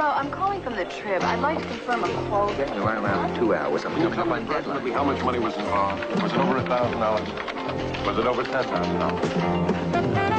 Hello, I'm calling from the Trib. I'd like to confirm a quote. Getting around 2 hours. I'm coming up on deadline. How much money was involved? Was it over $1,000? Was it over $10,000?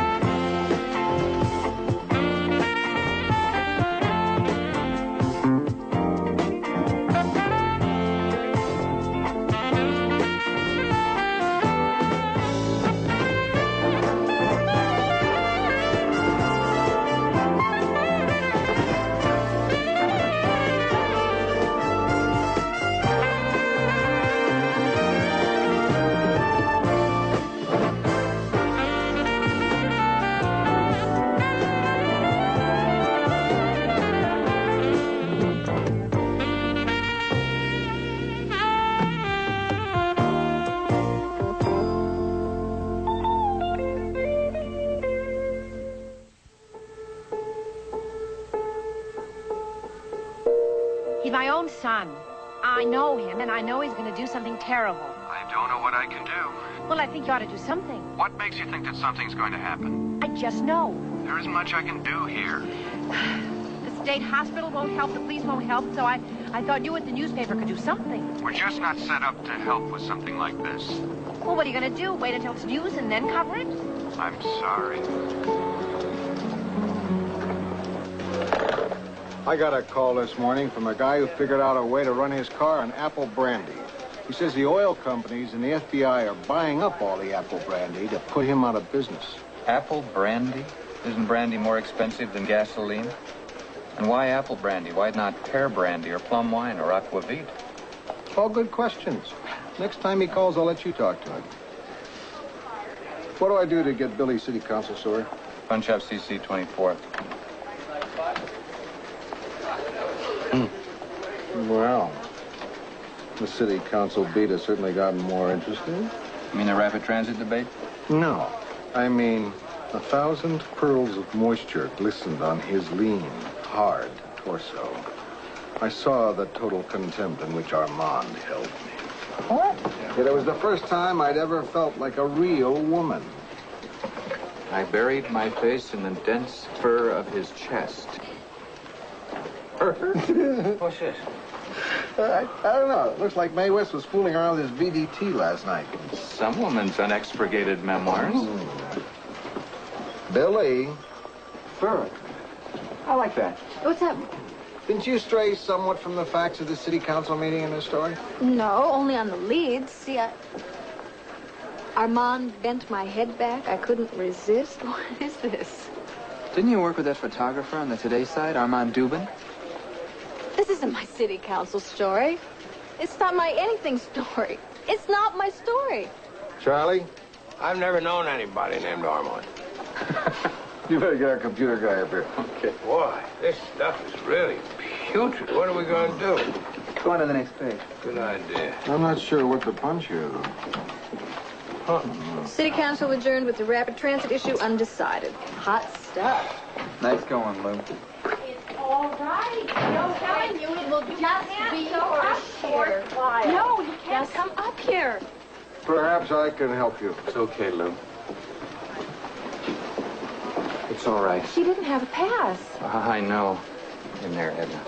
He's my own son. I know him, and I know he's going to do something terrible. I don't know what I can do. Well, I think you ought to do something. What makes you think that something's going to happen? I just know. There isn't much I can do here. The state hospital won't help, the police won't help, so I thought you at the newspaper could do something. We're just not set up to help with something like this. Well, what are you going to do? Wait until it's news and then cover it? I'm sorry. I got a call this morning from a guy who figured out a way to run his car on apple brandy. He says the oil companies and the FBI are buying up all the apple brandy to put him out of business. Apple brandy? Isn't brandy more expensive than gasoline? And why apple brandy? Why not pear brandy or plum wine or aquavit? All good questions. Next time he calls, I'll let you talk to him. What do I do to get Billy City Council, sir? Punch up CC 24th. Well, the city council beat has certainly gotten more interesting. You mean the rapid transit debate? No, I mean 1,000 pearls of moisture glistened on his lean, hard torso. I saw the total contempt in which Armand held me. What? Yet it was the first time I'd ever felt like a real woman. I buried my face in the dense fur of his chest. What's this? I don't know. It looks like Mae West was fooling around with his VDT last night. Some woman's unexpurgated memoirs. Billy. Fur. I like that. What's up? Didn't you stray somewhat from the facts of the city council meeting in this story? No, only on the leads. See, Armand bent my head back. I couldn't resist. What is this? Didn't you work with that photographer on the Today side, Armand Dubin? This isn't my city council story. It's not my anything story. It's not my story. Charlie? I've never known anybody named Armand. You better get our computer guy up here. Okay. Boy, this stuff is really putrid. What are we going to do? Go on to the next page. Good idea. I'm not sure what to punch here, though. City council adjourned with the rapid transit issue undecided. Hot stuff. Nice going, Lou. All right. I'm telling you, it will just be a short while. No, you can't come up here. Perhaps I can help you. It's okay, Lou. It's all right. She didn't have a pass. I know. In there, Edna.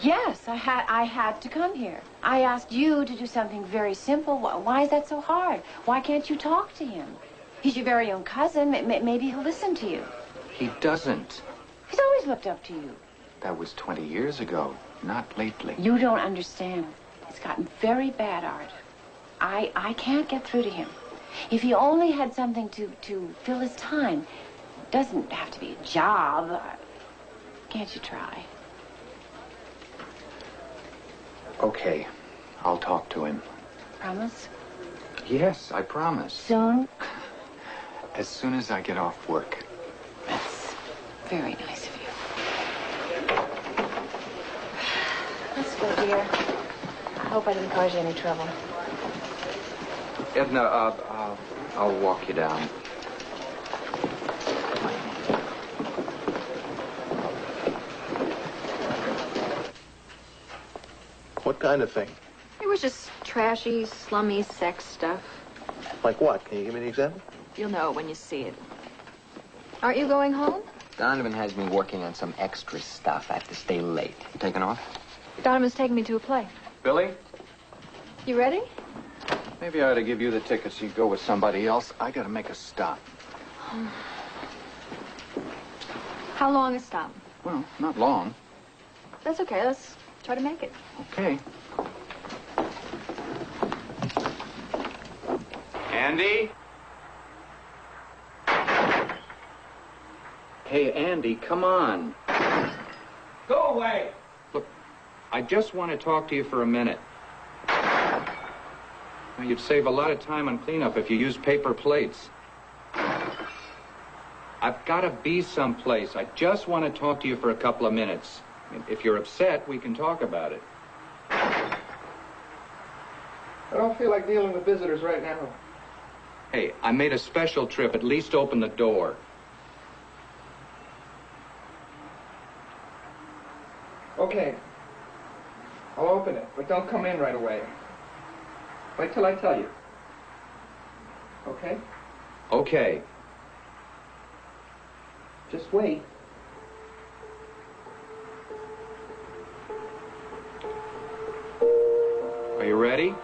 Yes, I had to come here. I asked you to do something very simple. Why is that so hard? Why can't you talk to him? He's your very own cousin. Maybe he'll listen to you. He doesn't. He's always looked up to you. That was 20 years ago, not lately. You don't understand. It's gotten very bad, Art. I can't get through to him. If he only had something to fill his time, it doesn't have to be a job. Can't you try? Okay, I'll talk to him. Promise? Yes, I promise. Soon? As soon as I get off work. That's very nice of you. Let's go, dear. I hope I didn't cause you any trouble. Edna, I'll walk you down. What kind of thing? It was just trashy, slummy sex stuff. Like what? Can you give me an example? You'll know it when you see it. Aren't you going home? Donovan has me working on some extra stuff. I have to stay late. You taking off? Donovan's taking me to a play. Billy? You ready? Maybe I ought to give you the tickets so you go with somebody else. I gotta make a stop. How long a stop? Well, not long. That's okay. Let's try to make it. Okay. Andy? Hey, Andy, come on. Go away! Look, I just want to talk to you for a minute. Now, you'd save a lot of time on cleanup if you use paper plates. I've got to be someplace. I just want to talk to you for a couple of minutes. If you're upset, we can talk about it. I don't feel like dealing with visitors right now. Hey, I made a special trip. At least open the door. Okay. I'll open it, but don't come in right away. Wait till I tell you. Okay? Okay. Just wait. Are you ready?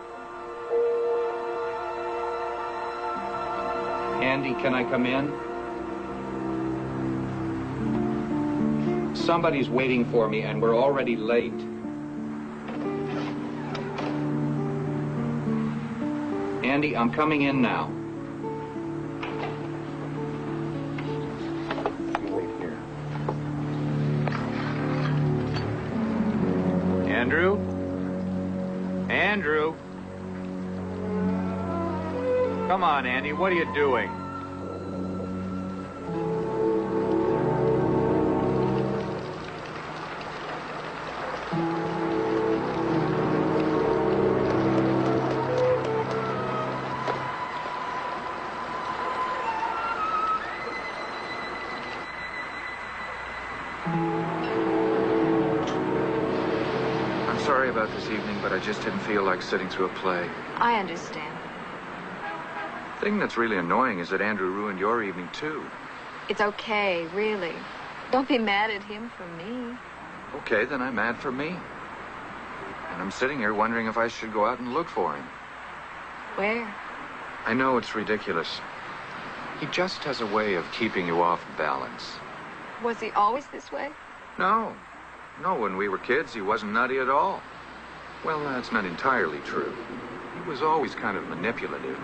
Andy, can I come in? Somebody's waiting for me, and we're already late. Andy, I'm coming in now. You wait here. Andrew? Andrew? Come on, Andy, what are you doing? I'm sorry about this evening, but I just didn't feel like sitting through a play. I understand. The thing that's really annoying is that Andrew ruined your evening, too. It's okay, really. Don't be mad at him for me. Okay, then I'm mad for me. And I'm sitting here wondering if I should go out and look for him. Where? I know it's ridiculous. He just has a way of keeping you off balance. Was he always this way? No. No, when we were kids, he wasn't nutty at all. Well, that's not entirely true. He was always kind of manipulative.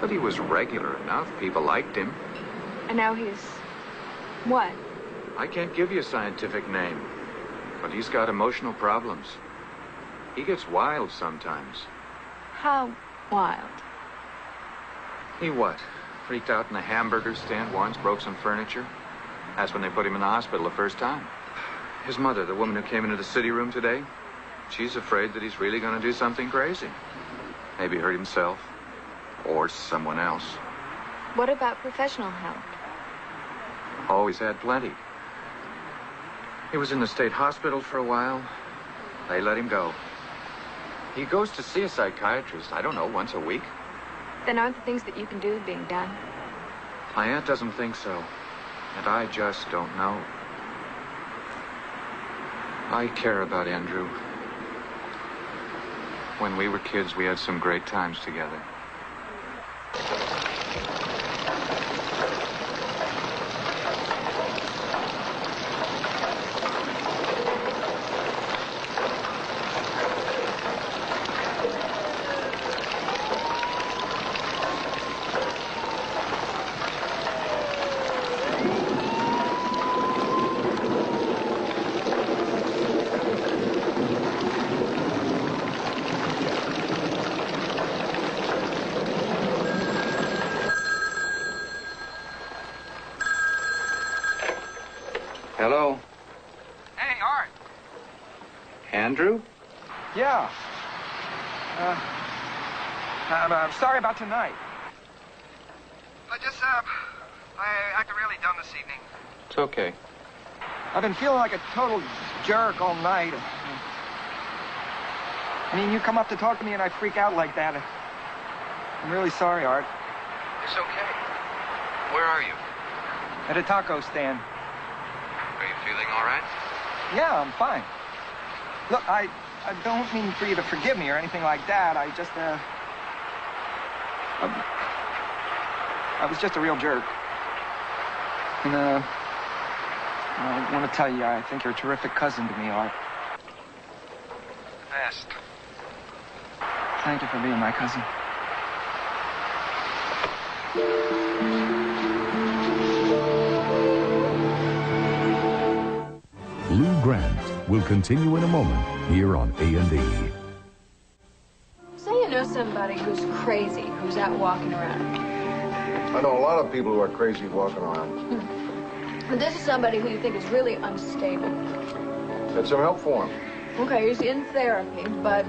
But he was regular enough. People liked him. And now he's... what? I can't give you a scientific name. But he's got emotional problems. He gets wild sometimes. How wild? He what? Freaked out in a hamburger stand once, broke some furniture. That's when they put him in the hospital the first time. His mother, the woman who came into the city room today, she's afraid that he's really going to do something crazy. Maybe hurt himself. Or someone else. What about professional help? Always had plenty. He was in the state hospital for a while. They let him go. He goes to see a psychiatrist, I don't know, once a week. Then aren't the things that you can do being done? My aunt doesn't think so. And I just don't know. I care about Andrew. When we were kids, we had some great times together. Hello? Hey, Art. Andrew? Yeah. I'm sorry about tonight. I acted really dumb this evening. It's okay. I've been feeling like a total jerk all night. I mean, you come up to talk to me and I freak out like that. I'm really sorry, Art. It's okay. Where are you? At a taco stand. Are you feeling all right? Yeah, I'm fine. Look, I don't mean for you to forgive me or anything like that. I just, I was just a real jerk. And, I want to tell you, I think you're a terrific cousin to me, Art. Best. Thank you for being my cousin. Lou Grant will continue in a moment here on A&E. Say you know somebody who's crazy, who's out walking around. I know a lot of people who are crazy walking around. But this is somebody who you think is really unstable. Get some help for him. Okay, he's in therapy, but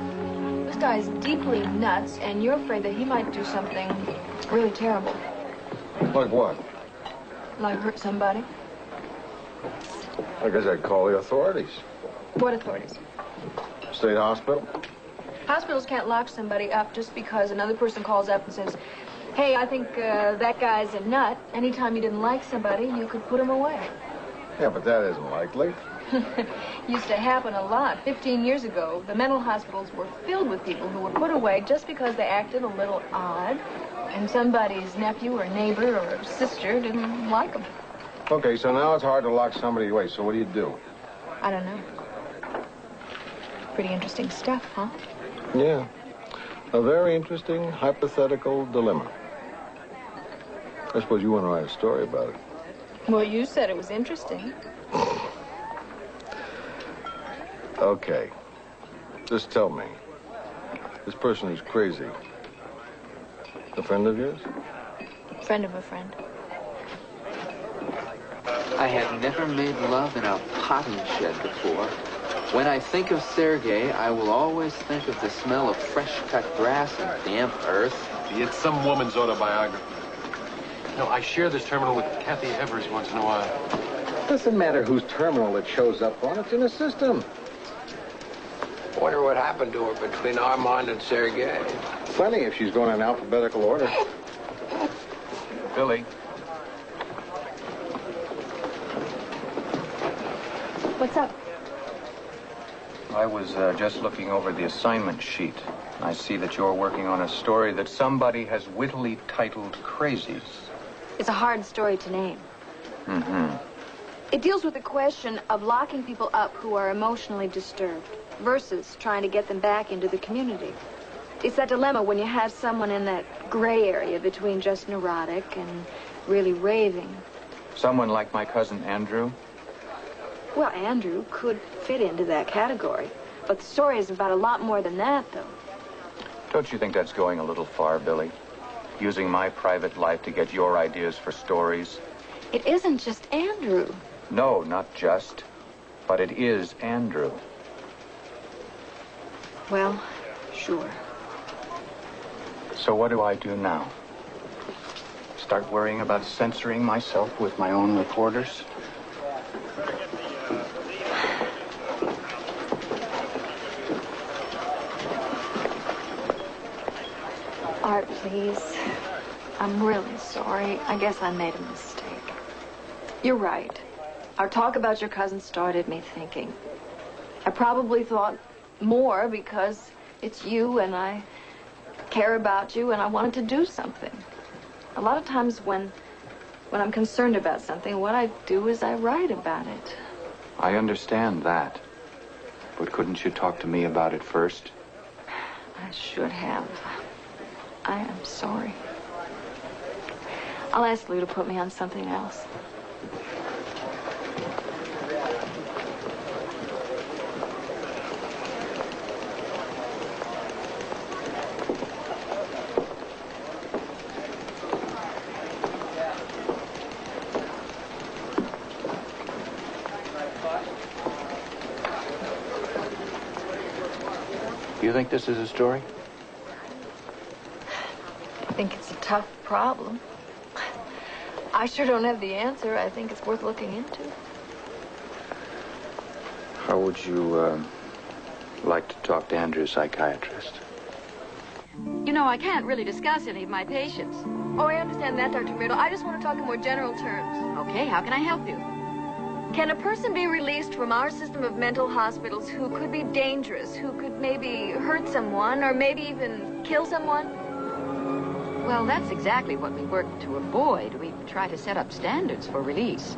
this guy's deeply nuts, and you're afraid that he might do something really terrible. Like what? Like hurt somebody. I guess I'd call the authorities. What authorities? State hospital. Hospitals can't lock somebody up just because another person calls up and says, hey, I think that guy's a nut. Anytime you didn't like somebody, you could put him away. Yeah, but that isn't likely. Used to happen a lot. 15 years ago, the mental hospitals were filled with people who were put away just because they acted a little odd, and somebody's nephew or neighbor or sister didn't like them. Okay, so now it's hard to lock somebody away, so what do you do? I don't know. Pretty interesting stuff, huh? Yeah. A very interesting hypothetical dilemma. I suppose you want to write a story about it. Well, you said it was interesting. Okay. Just tell me. This person who's crazy. A friend of yours? Friend of a friend. I had never made love in a potting shed before. When I think of Sergei, I will always think of the smell of fresh-cut grass and damp earth. It's some woman's autobiography. No, I share this terminal with Kathy Evers once in a while. Doesn't matter whose terminal it shows up on. It's in a system. Wonder what happened to her between Armand and Sergei. Funny if she's going in alphabetical order. Billy. What's up? I was just looking over the assignment sheet. I see that you're working on a story that somebody has wittily titled Crazies. It's a hard story to name. Mm-hmm. It deals with the question of locking people up who are emotionally disturbed versus trying to get them back into the community. It's that dilemma when you have someone in that gray area between just neurotic and really raving. Someone like my cousin Andrew? Well, Andrew could fit into that category. But the story is about a lot more than that, though. Don't you think that's going a little far, Billy? Using my private life to get your ideas for stories? It isn't just Andrew. No, not just. But it is Andrew. Well, sure. So what do I do now? Start worrying about censoring myself with my own reporters? Art, please. I'm really sorry. I guess I made a mistake. You're right. Our talk about your cousin started me thinking. I probably thought more because it's you and I care about you and I wanted to do something. A lot of times when I'm concerned about something, what I do is I write about it. I understand that. But couldn't you talk to me about it first? I should have. I am sorry. I'll ask Lou to put me on something else. You think this is a story? I think it's a tough problem. I sure don't have the answer. I think it's worth looking into. How would you, like to talk to Andrew's psychiatrist? You know, I can't really discuss any of my patients. Oh, I understand that, Dr. Riddle. I just want to talk in more general terms. Okay, how can I help you? Can a person be released from our system of mental hospitals who could be dangerous, who could maybe hurt someone, or maybe even kill someone? Well, that's exactly what we work to avoid. We try to set up standards for release.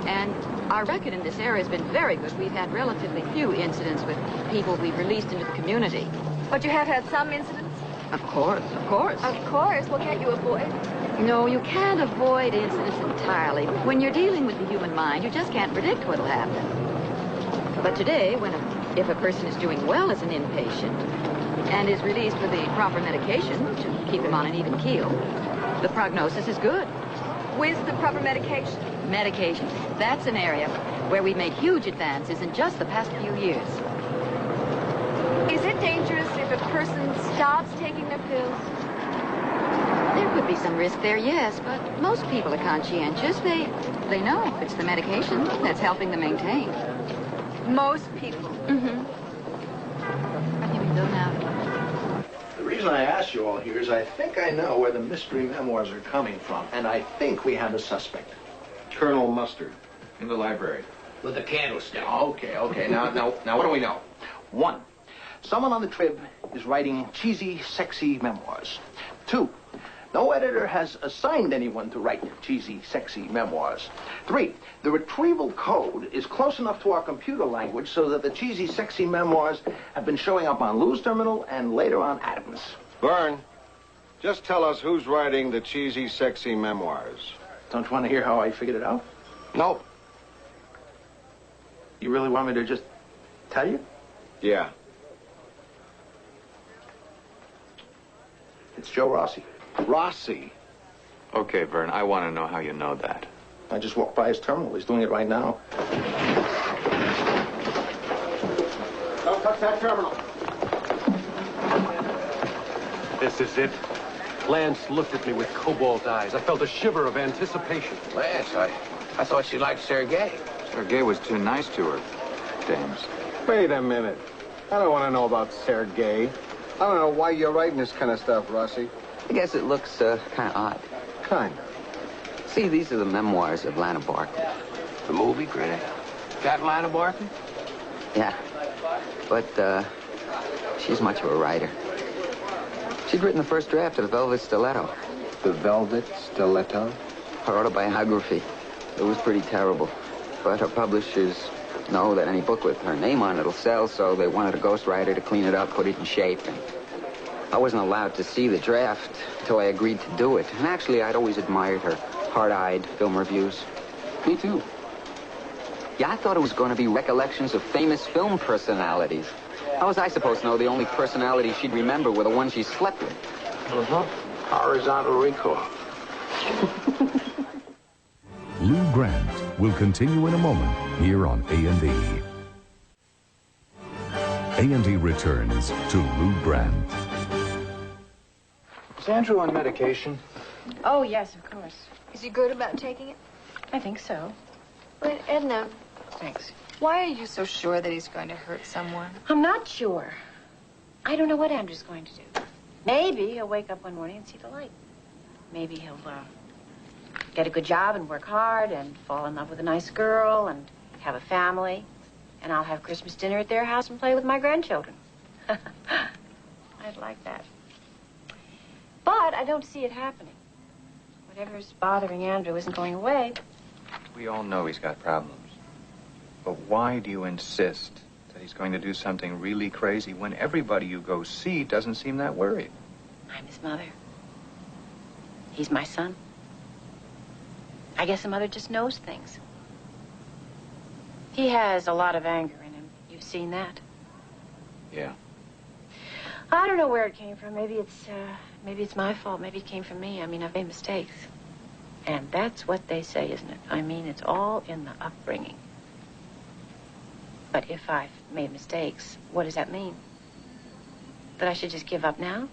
And our record in this area has been very good. We've had relatively few incidents with people we've released into the community. But you have had some incidents? Of course, of course. Of course. Well, can't you avoid? No, you can't avoid incidents entirely. When you're dealing with the human mind, you just can't predict what'll happen. But today, if a person is doing well as an inpatient and is released with the proper medication to keep him on an even keel, the prognosis is good. With the proper medication? Medication. That's an area where we've made huge advances in just the past few years. Is it dangerous if a person stops taking their pills? There could be some risk there, yes, but most people are conscientious. They know it's the medication that's helping them maintain. Most people? Mm-hmm. Here we go now. The reason I asked you all here is I think I know where the mystery memoirs are coming from, and I think we have a suspect. Colonel Mustard. In the library. With the candlestick. Okay. Now, what do we know? 1, someone on the Trib is writing cheesy, sexy memoirs. 2, no editor has assigned anyone to write cheesy, sexy memoirs. 3, the retrieval code is close enough to our computer language so that the cheesy, sexy memoirs have been showing up on Lou's terminal and later on Adams. Vern, just tell us who's writing the cheesy, sexy memoirs. Don't you want to hear how I figured it out? Nope. You really want me to just tell you? Yeah. It's Joe Rossi. Rossi? Okay, Vern, I want to know how you know that. I just walked by his terminal. He's doing it right now. Don't touch that terminal. This is it. Lance looked at me with cobalt eyes. I felt a shiver of anticipation. Lance, I thought she liked Sergei. Sergei was too nice to her, James. Wait a minute. I don't want to know about Sergei. I don't know why you're writing this kind of stuff, Rossi. I guess it looks kind of odd. Kind of. See, these are the memoirs of Lana Barkley. The movie critic. That Lana Barkley? Yeah. But she's much of a writer. She'd written the first draft of The Velvet Stiletto. The Velvet Stiletto? Her autobiography. It was pretty terrible. But her publishers know that any book with her name on it will sell, so they wanted a ghostwriter to clean it up, put it in shape. And I wasn't allowed to see the draft until I agreed to do it. And actually, I'd always admired her hard-eyed film reviews. Me too. Yeah, I thought it was going to be recollections of famous film personalities. How was I supposed to know the only personalities she'd remember were the ones she slept with? Horizontal recall. Lou Grant will continue in a moment here on A&E. A&E returns to Lou Grant. Is Andrew on medication? Oh, yes, of course. Is he good about taking it? I think so. But, Edna, Thanks. why are you so sure that he's going to hurt someone? I'm not sure. I don't know what Andrew's going to do. Maybe he'll wake up one morning and see the light. Maybe he'll get a good job and work hard and fall in love with a nice girl and have a family. And I'll have Christmas dinner at their house and play with my grandchildren. I'd like that. But I don't see it happening. Whatever's bothering Andrew isn't going away. We all know he's got problems. But why do you insist that he's going to do something really crazy when everybody you go see doesn't seem that worried? I'm his mother. He's my son. I guess a mother just knows things. He has a lot of anger in him. You've seen that? Yeah. I don't know where it came from. Maybe it's my fault. Maybe it came from me. I mean, I've made mistakes. And that's what they say, isn't it? I mean, it's all in the upbringing. But if I've made mistakes, what does that mean? That I should just give up now?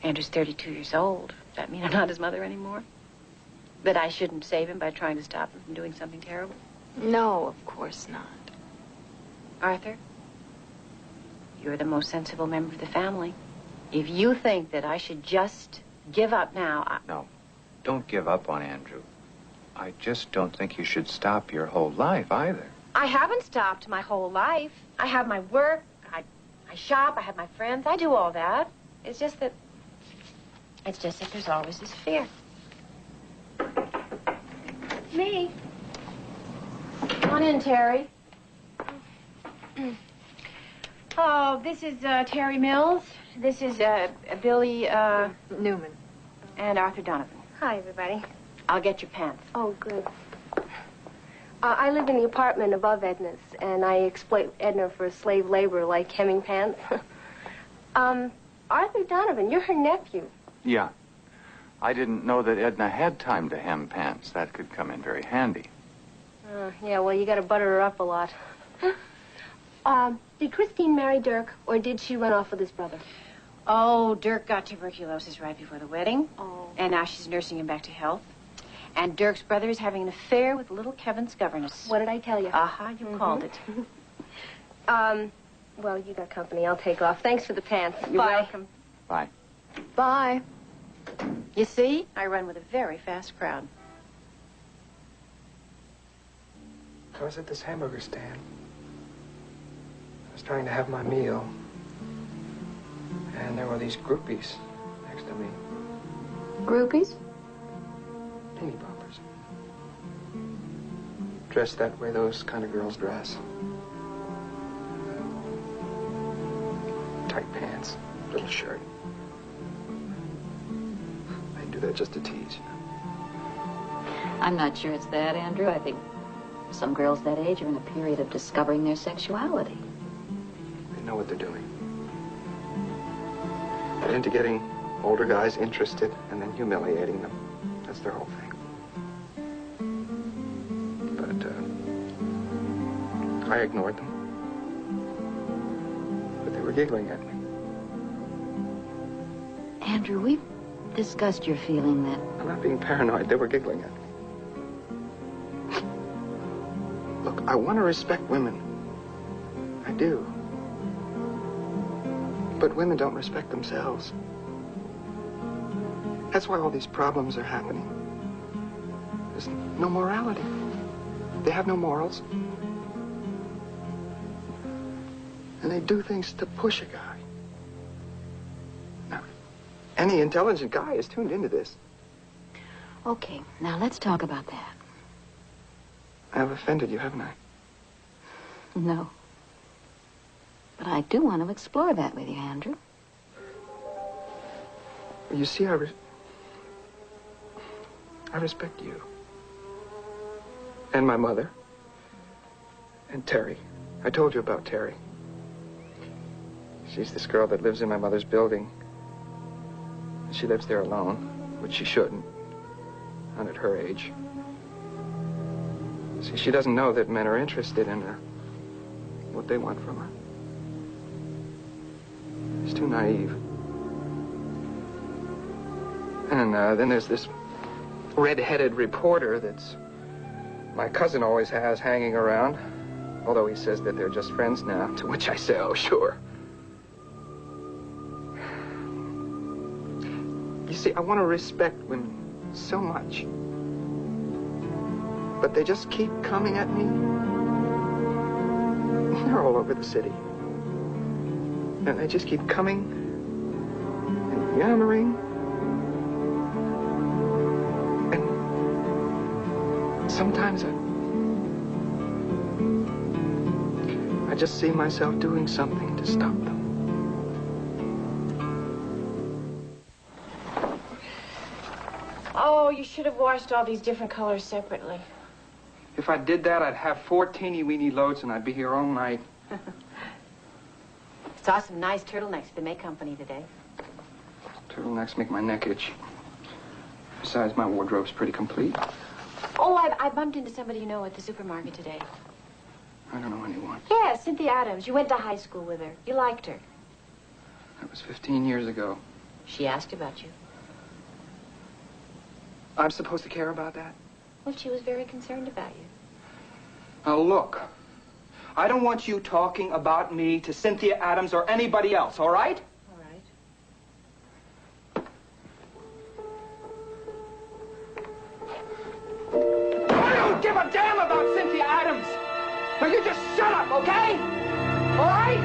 Andrew's 32 years old. Does that mean I'm not his mother anymore? That I shouldn't save him by trying to stop him from doing something terrible? No, of course not. Arthur, you're the most sensible member of the family. If you think that I should just give up now, No, don't give up on Andrew. I just don't think you should stop your whole life either. I haven't stopped my whole life. I have my work, I shop, I have my friends, I do all that. It's just that there's always this fear. Me. Come on in, Terry. Oh, this is Terry Mills. This is Billy Newman. And Arthur Donovan. Hi, everybody. I'll get your pants. Oh, good. I live in the apartment above Edna's, and I exploit Edna for slave labor like hemming pants. Arthur Donovan, you're her nephew. Yeah. I didn't know that Edna had time to hem pants. That could come in very handy. Yeah, well, you got to butter her up a lot. Did Christine marry Dirk, or did she run off with his brother? Oh, Dirk got tuberculosis right before the wedding. Oh. And now she's nursing him back to health. And Dirk's brother is having an affair with little Kevin's governess. What did I tell you? Aha, you called it. Well, you got company. I'll take off. Thanks for the pants. You're Bye. welcome. Bye. Bye. You see, I run with a very fast crowd. I was at this hamburger stand. I was trying to have my meal. And there were these groupies next to me. Groupies? Teeny boppers. Dressed that way those kind of girls dress. Tight pants, little shirt. They do that just to tease. I'm not sure it's that, Andrew. I think some girls that age are in a period of discovering their sexuality. They know what they're doing. They're into getting older guys interested and then humiliating them. That's their whole thing. But, I ignored them. But they were giggling at me. Andrew, we've discussed your feeling that... I'm not being paranoid. They were giggling at me. Look, I want to respect women. I do. But women don't respect themselves. That's why all these problems are happening. There's no morality. They have no morals. And they do things to push a guy. Now, any intelligent guy is tuned into this. Okay, now let's talk about that. I've offended you, haven't I? No. But I do want to explore that with you, Andrew. You see, I respect you. And my mother. And Terry. I told you about Terry. She's this girl that lives in my mother's building. She lives there alone, which she shouldn't. Not at her age. See, she doesn't know that men are interested in her. What they want from her. She's too naive. And then there's this red-headed reporter that's my cousin always has hanging around. Although he says that they're just friends now, to which I say, oh, sure. You see, I want to respect women so much. But they just keep coming at me. They're all over the city. And they just keep coming and yammering. And sometimes I just see myself doing something to stop them. Oh, you should have washed all these different colors separately. If I did that, I'd have 4 teeny-weeny loads and I'd be here all night. Saw some nice turtlenecks at the May Company today. Turtlenecks make my neck itch. Besides, my wardrobe's pretty complete. Oh, I bumped into somebody you know at the supermarket today. I don't know anyone. Yeah, Cynthia Adams. You went to high school with her. You liked her. That was 15 years ago. She asked about you. I'm supposed to care about that? Well, she was very concerned about you. Now, look. I don't want you talking about me to Cynthia Adams or anybody else, all right? All right. Now you just shut up, okay? All right?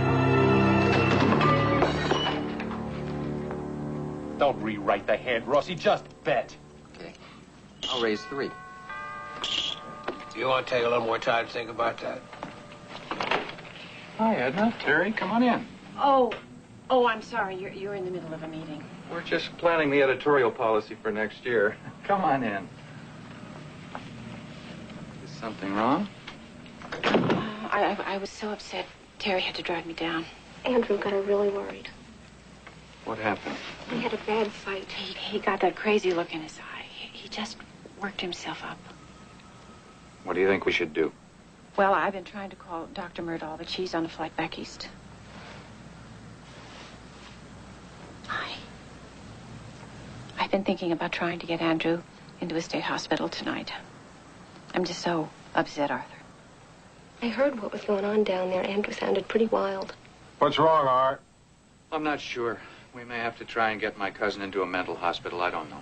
Don't rewrite the hand, Rossi. Just bet. Okay. I'll raise 3. Do you want to take a little more time to think about that? Hi, Edna. Terry, come on in. Oh, I'm sorry. You're in the middle of a meeting. We're just planning the editorial policy for next year. Come on in. Is something wrong? I was so upset. Terry had to drive me down. Andrew got her really worried. What happened? He had a bad fight. He got that crazy look in his eye. He just worked himself up. What do you think we should do? Well, I've been trying to call Dr. Murdahl, but she's on a flight back east. I've been thinking about trying to get Andrew into a state hospital tonight. I'm just so upset, Arthur. I heard what was going on down there. Andrew sounded pretty wild. What's wrong, Art? I'm not sure. We may have to try and get my cousin into a mental hospital. I don't know.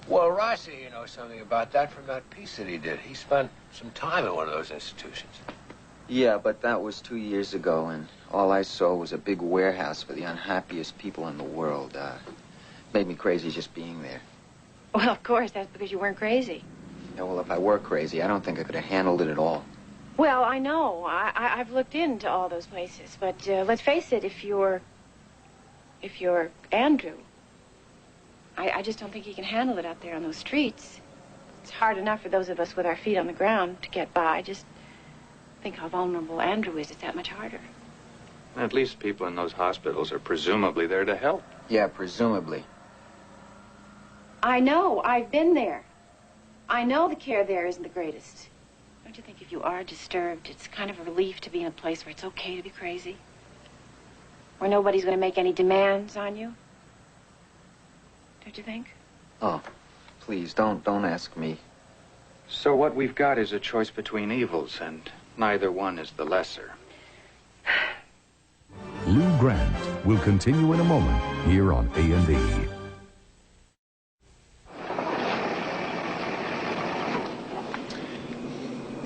Well, Rossi, you know something about that from that piece that he did. He spent some time in one of those institutions. Yeah, but that was 2 years ago, and all I saw was a big warehouse for the unhappiest people in the world. Made me crazy just being there. Well, of course, that's because you weren't crazy. Yeah, well, if I were crazy, I don't think I could have handled it at all. Well, I know. I've looked into all those places, but let's face it, if you're Andrew, I just don't think he can handle it out there on those streets. It's hard enough for those of us with our feet on the ground to get by. Just think how vulnerable Andrew is. It's that much harder. At least people in those hospitals are presumably there to help. Yeah, presumably. I know. I've been there. I know the care there isn't the greatest. Don't you think if you are disturbed, it's kind of a relief to be in a place where it's okay to be crazy? Where nobody's going to make any demands on you? Don't you think? Oh, please, don't ask me. So what we've got is a choice between evils, and neither one is the lesser. Lou Grant will continue in a moment here on A&E.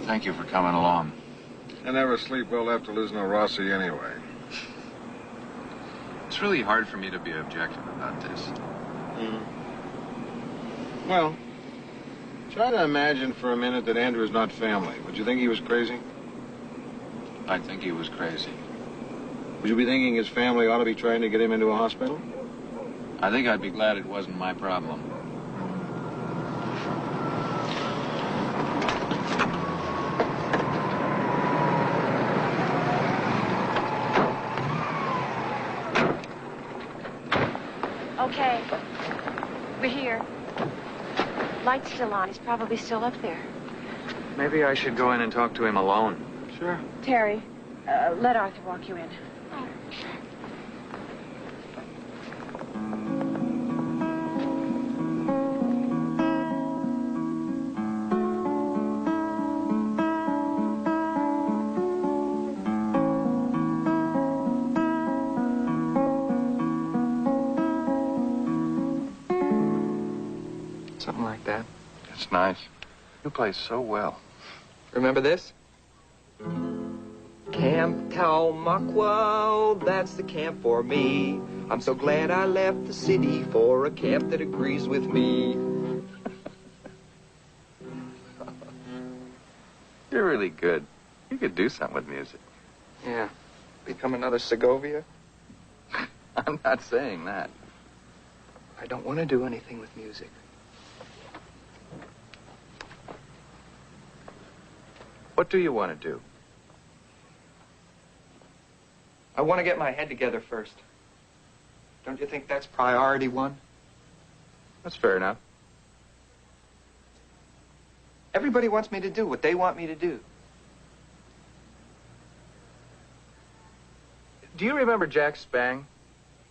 Thank you for coming along. I never sleep well after losing to Rossi anyway. It's really hard for me to be objective about this. Well, try to imagine for a minute that Andrew is not family. Would you think he was crazy? I think he was crazy. Would you be thinking his family ought to be trying to get him into a hospital? I think I'd be glad it wasn't my problem. Okay. We're here. Light's still on. He's probably still up there. Maybe I should go in and talk to him alone. Sure. Terry, let Arthur walk you in. Something like that. It's nice. You play so well. Remember this? Camp Talmacwa, that's the camp for me. I'm so glad I left the city for a camp that agrees with me. You're really good. You could do something with music. Yeah. Become another Segovia? I'm not saying that. I don't want to do anything with music. What do you want to do? I want to get my head together first. Don't you think that's priority one? That's fair enough. Everybody wants me to do what they want me to do. Do you remember Jack Spang?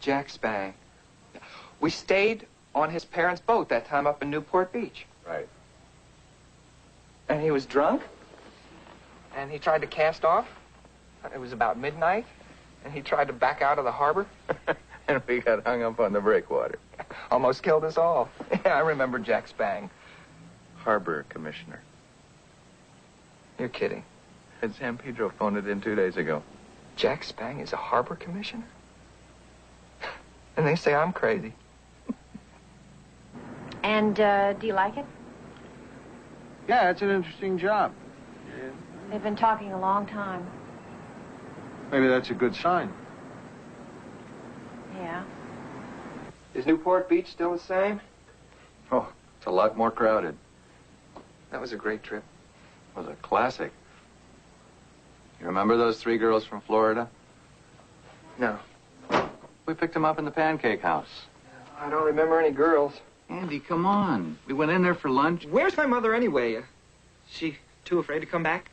Jack Spang. We stayed on his parents' boat that time up in Newport Beach. Right. And he was drunk. And he tried to cast off. It was about midnight. And he tried to back out of the harbor. And we got hung up on the breakwater. Almost killed us all. Yeah, I remember Jack Spang. Harbor commissioner. You're kidding. Had San Pedro phoned it in 2 days ago. Jack Spang is a harbor commissioner? And they say I'm crazy. And, do you like it? Yeah, it's an interesting job. They've been talking a long time. Maybe that's a good sign. Yeah. Is Newport Beach still the same? Oh, it's a lot more crowded. That was a great trip. It was a classic. You remember those 3 girls from Florida? No. We picked them up in the pancake house. I don't remember any girls. Andy, come on. We went in there for lunch. Where's my mother anyway? She too afraid to come back?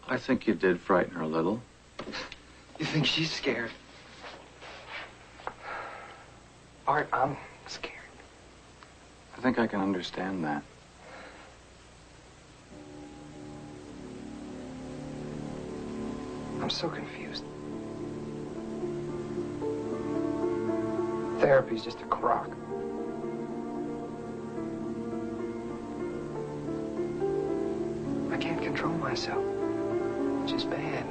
I think you did frighten her a little. You think she's scared? Art, I'm scared. I think I can understand that. I'm so confused. Therapy's just a crock. I can't control myself, which is bad.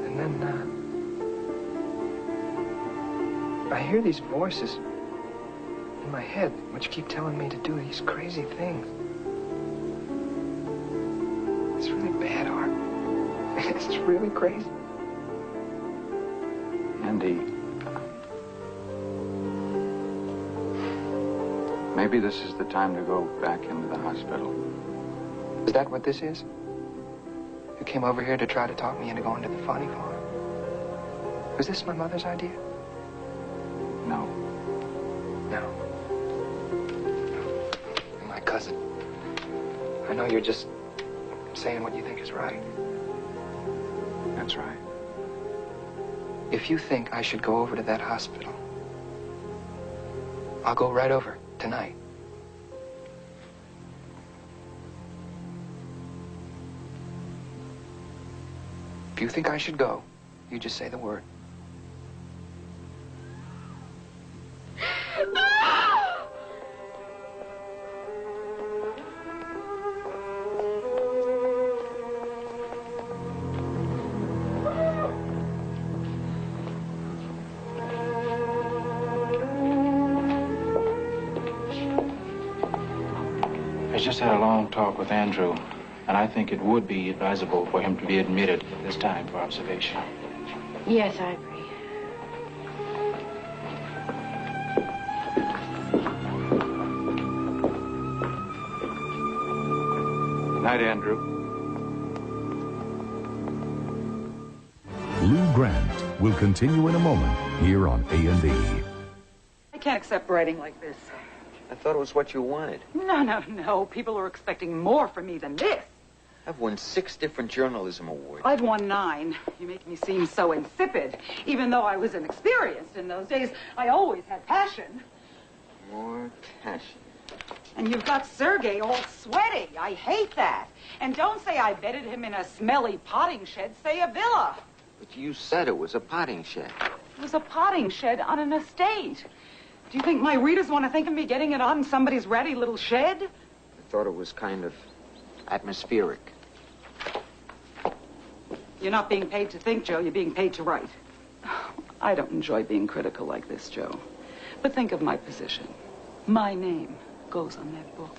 And then, I hear these voices in my head which keep telling me to do these crazy things. It's really bad, Art. It's really crazy. Andy. Maybe this is the time to go back into the hospital. Is that what this is? You came over here to try to talk me into going to the funny farm? Was this my mother's idea? No. No. You're my cousin. I know you're just saying what you think is right. That's right. If you think I should go over to that hospital, I'll go right over tonight. If you think I should go, you just say the word. I just had a long talk with Andrew, and I think it would be advisable for him to be admitted at this time for observation. Yes, I agree. Good night, Andrew. Lou Grant will continue in a moment here on A&E. I can't accept writing like this. I thought it was what you wanted. No. People are expecting more from me than this. I've won 6 different journalism awards. I've won 9. You make me seem so insipid. Even though I was inexperienced in those days, I always had passion. More passion. And you've got Sergei all sweaty. I hate that. And don't say I bedded him in a smelly potting shed. Say a villa. But you said it was a potting shed. It was a potting shed on an estate. Do you think my readers want to think of me getting it on somebody's ratty little shed? I thought it was kind of atmospheric. You're not being paid to think, Joe. You're being paid to write. I don't enjoy being critical like this, Joe. But think of my position. My name goes on that book.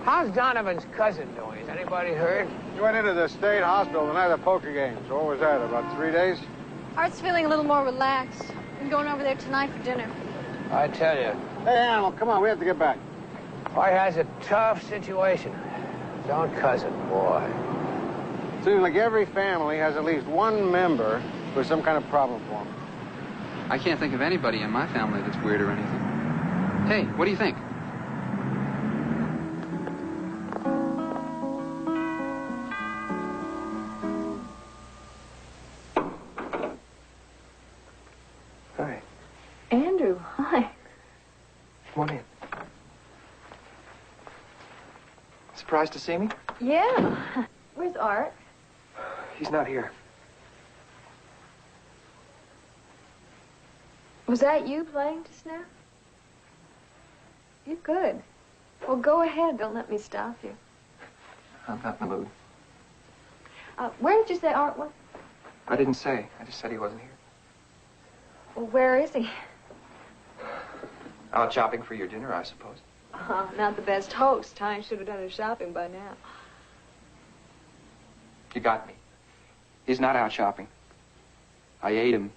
How's Donovan's cousin doing? Has anybody heard? He went into the state hospital the night of the poker game. So what was that, about 3 days? Art's feeling a little more relaxed. I'm going over there tonight for dinner. I tell you. Hey, Animal, come on, we have to get back. Art has a tough situation. His own cousin, boy. Seems like every family has at least one member with some kind of problem for him. I can't think of anybody in my family that's weird or anything. Hey, what do you think? Hi. Andrew, hi. Come on in. Surprised to see me? Yeah. Where's Art? He's not here. Was that you playing just now? You're good. Well, go ahead. Don't let me stop you. I'm not in the mood. Where did you say Art was? I didn't say. I just said he wasn't here. Well, where is he? Out shopping for your dinner, I suppose. Not the best host. I should have done his shopping by now. You got me. He's not out shopping. I ate him.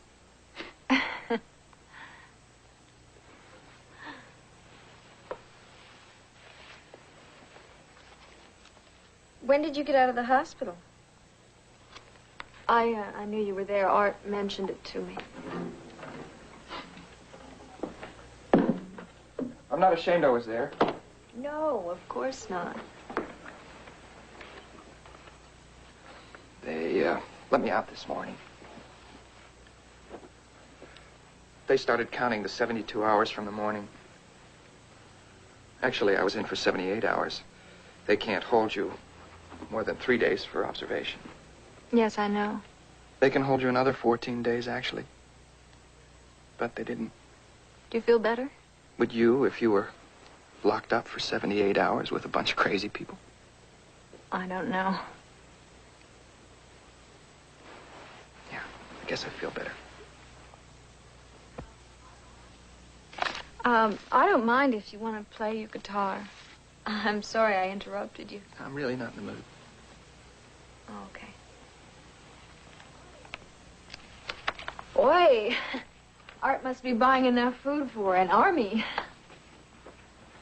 When did you get out of the hospital? I knew you were there. Art mentioned it to me. I'm not ashamed I was there. No, of course not. They let me out this morning. They started counting the 72 hours from the morning. Actually, I was in for 78 hours. They can't hold you more than 3 days for observation. Yes, I know. They can hold you another 14 days, actually. But they didn't. Do you feel better? Would you if you were locked up for 78 hours with a bunch of crazy people? I don't know. Yeah, I guess I feel better. I don't mind if you want to play your guitar. I'm sorry I interrupted you. I'm really not in the mood. Okay. Boy, Art must be buying enough food for an army.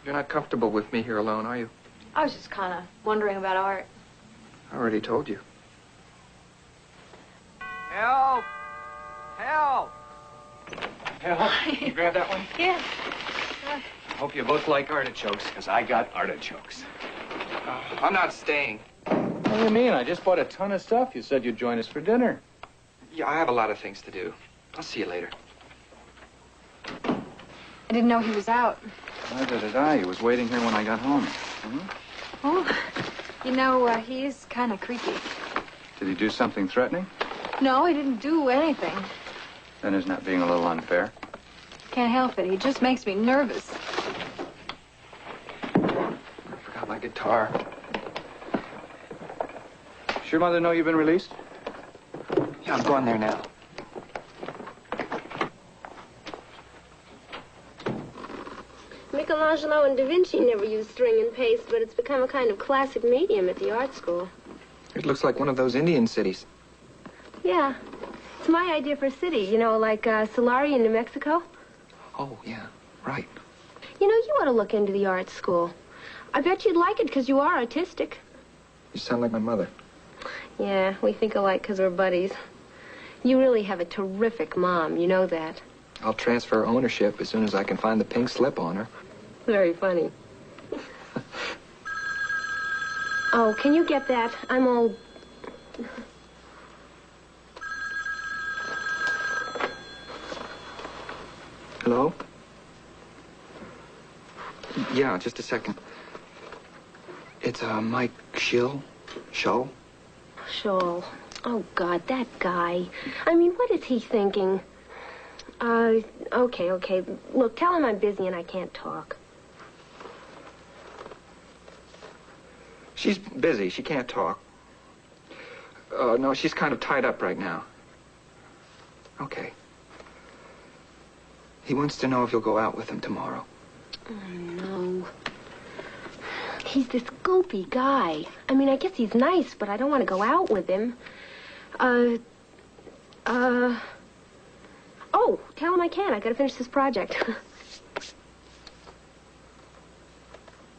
You're not comfortable with me here alone, are you? I was just kind of wondering about Art. I already told you. Help! Help! Help. You grab that one? Yes. I hope you both like artichokes, because I got artichokes. I'm not staying. What do you mean? I just bought a ton of stuff. You said you'd join us for dinner. Yeah, I have a lot of things to do. I'll see you later. I didn't know he was out. Neither did I. He was waiting here when I got home. Oh, you know, he is kind of creepy. Did he do something threatening? No, he didn't do anything. Then isn't that being a little unfair? Can't help it. He just makes me nervous. I forgot my guitar. Does your mother know you've been released? Yeah, I'm going there now. Michelangelo and Da Vinci never used string and paste, but it's become a kind of classic medium at the art school. It looks like one of those Indian cities. Yeah. It's my idea for a city, you know, like Solari in New Mexico. Oh, yeah, right. You know, you ought to look into the art school. I bet you'd like it because you are artistic. You sound like my mother. Yeah, we think alike because we're buddies. You really have a terrific mom, you know that. I'll transfer ownership as soon as I can find the pink slip on her. Very funny. Oh, can you get that? I'm all... Hello? Yeah, just a second. It's, Mike Schill? Scholl? Scholl. Oh, God, that guy. I mean, what is he thinking? Okay. Look, tell him I'm busy and I can't talk. She's busy. She can't talk. No, she's kind of tied up right now. Okay. He wants to know if you'll go out with him tomorrow. Oh, no. He's this goopy guy. I mean, I guess he's nice, but I don't want to go out with him. Oh, tell him I can't. I gotta finish this project.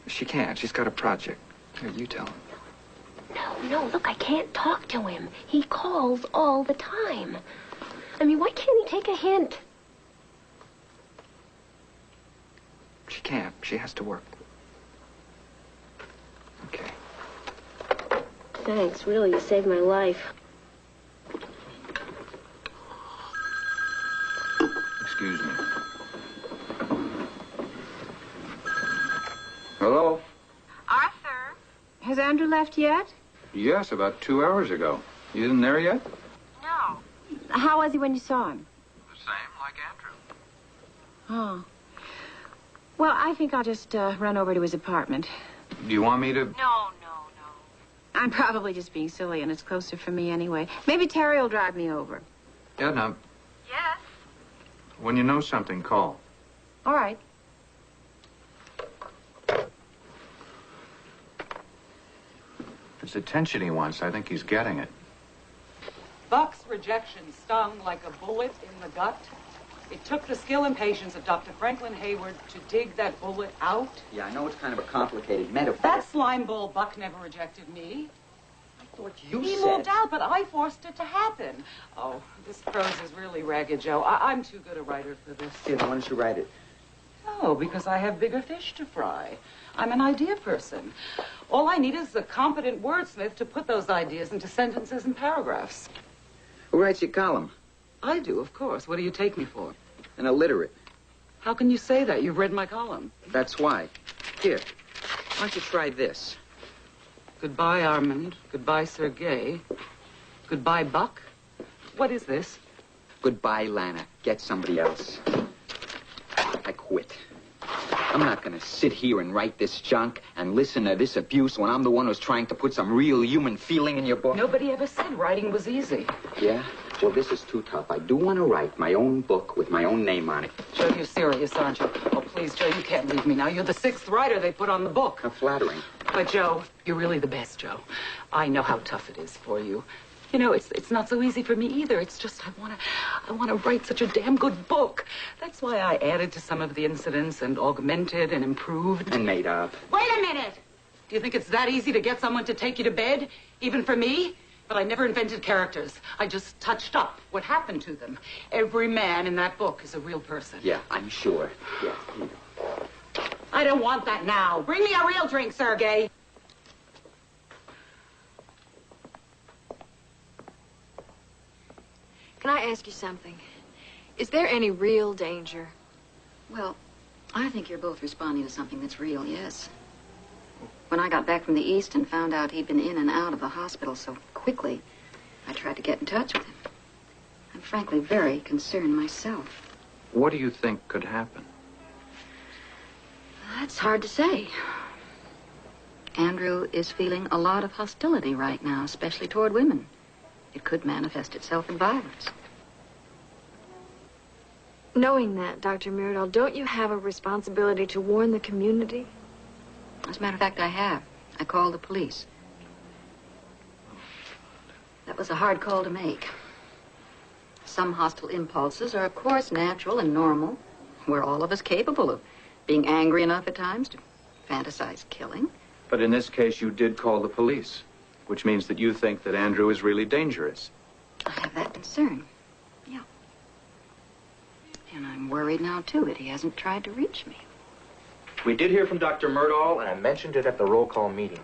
She can't. She's got a project. Here, you tell him. No, look, I can't talk to him. He calls all the time. I mean, why can't he take a hint? She can't. She has to work. Okay. Thanks, really, you saved my life. Excuse me. Hello? Arthur? Has Andrew left yet? Yes, about 2 hours ago. You isn't there yet? No. How was he when you saw him? The same, like Andrew. Oh. Well, I think I'll just run over to his apartment. Do you want me to? No. I'm probably just being silly, and it's closer for me anyway. Maybe Terry will drive me over. Edna. Yes? When you know something, call. All right. It's attention he wants. I think he's getting it. Buck's rejection stung like a bullet in the gut. It took the skill and patience of Dr. Franklin Hayward to dig that bullet out. Yeah, I know it's kind of a complicated metaphor. That slime ball Buck never rejected me. I thought you He said... moved out, but I forced it to happen. Oh, this prose is really ragged, Joe. I'm too good a writer for this. Yeah, why don't you write it? Oh, because I have bigger fish to fry. I'm an idea person. All I need is a competent wordsmith to put those ideas into sentences and paragraphs. Who writes your column? I do, of course. What do you take me for? An illiterate. How can you say that? You've read my column. That's why. Here, why don't you try this? Goodbye, Armand. Goodbye, Sergei. Goodbye, Buck. What is this? Goodbye, Lana. Get somebody else. I quit. I'm not gonna sit here and write this junk and listen to this abuse when I'm the one who's trying to put some real human feeling in your book. Nobody ever said writing was easy. Yeah? Well, this is too tough. I do want to write my own book with my own name on it. Joe, you're serious, aren't you? Oh, please, Joe, you can't leave me now. You're the 6th writer they put on the book. How flattering. But, Joe, you're really the best, Joe. I know how tough it is for you. You know, it's not so easy for me either. It's just I want to write such a damn good book. That's why I added to some of the incidents and augmented and improved. And made up. Wait a minute! Do you think it's that easy to get someone to take you to bed? Even for me? But I never invented characters. I just touched up what happened to them. Every man in that book is a real person. Yeah, I'm sure. Yeah. I don't want that now. Bring me a real drink, Sergei. Can I ask you something? Is there any real danger? Well, I think you're both responding to something that's real, yes. When I got back from the East and found out he'd been in and out of the hospital so quickly, I tried to get in touch with him. I'm frankly very concerned myself. What do you think could happen? That's hard to say. Andrew is feeling a lot of hostility right now, especially toward women. It could manifest itself in violence. Knowing that, Dr. Myrdal, don't you have a responsibility to warn the community? As a matter of fact, I have. I called the police. That was a hard call to make. Some hostile impulses are, of course, natural and normal. We're all of us capable of being angry enough at times to fantasize killing. But in this case, you did call the police, which means that you think that Andrew is really dangerous. I have that concern. Yeah. And I'm worried now, too, that he hasn't tried to reach me. We did hear from Dr. Myrdal, and I mentioned it at the roll call meeting.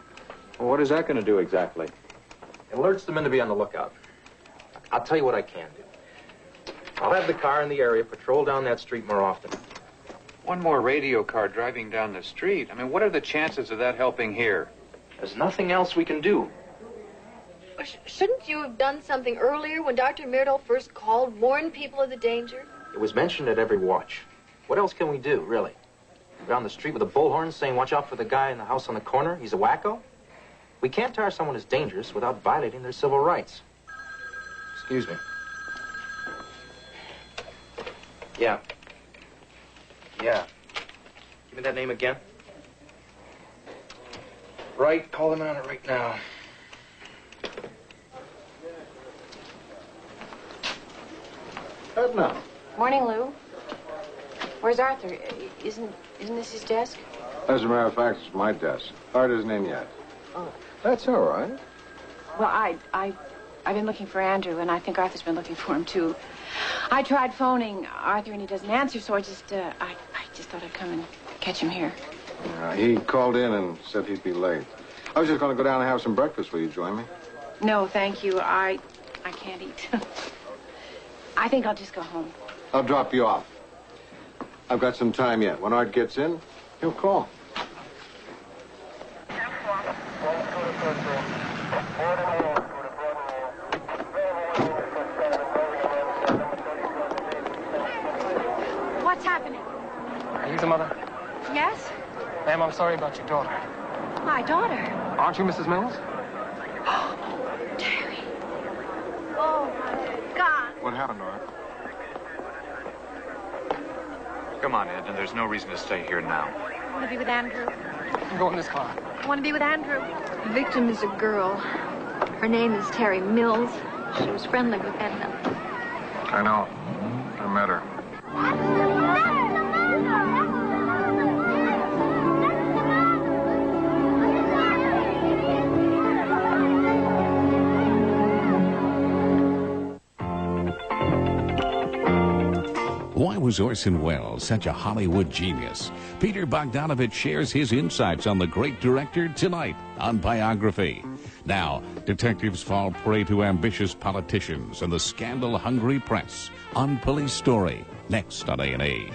Well, what is that going to do exactly? It alerts the men to be on the lookout. I'll tell you what I can do. I'll have the car in the area patrol down that street more often. One more radio car driving down the street. I mean, what are the chances of that helping here? There's nothing else we can do. Shouldn't you have done something earlier when Dr. Myrdal first called, warned people of the danger? It was mentioned at every watch. What else can we do, really? Go down the street with a bullhorn saying, watch out for the guy in the house on the corner? He's a wacko? We can't tar someone as dangerous without violating their civil rights. Excuse me. Yeah. Yeah. Give me that name again. Right, call them on it right now. Edna. Morning, Lou. Where's Arthur? Isn't this his desk? As a matter of fact, it's my desk. Art isn't in yet. Oh. That's all right. Well, I've been looking for Andrew, and I think Arthur's been looking for him, too. I tried phoning Arthur, and he doesn't answer, so I just thought I'd come and catch him here. He called in and said he'd be late. I was just going to go down and have some breakfast. Will you join me? No, thank you. I can't eat. I think I'll just go home. I'll drop you off. I've got some time yet. When Art gets in, he'll call. What's happening? I'm sorry about your daughter. My daughter? Aren't you Mrs. Mills? Terry. Oh, my God. What happened, Nora? Come on, Edna. There's no reason to stay here now. I want to be with Andrew. Go in this car. I want to be with Andrew. The victim is a girl. Her name is Terry Mills. She was friendly with Edna. I know. I met her. Why was Orson Welles such a Hollywood genius? Peter Bogdanovich shares his insights on the great director tonight on Biography. Now, detectives fall prey to ambitious politicians and the scandal-hungry press on Police Story, next on A&E.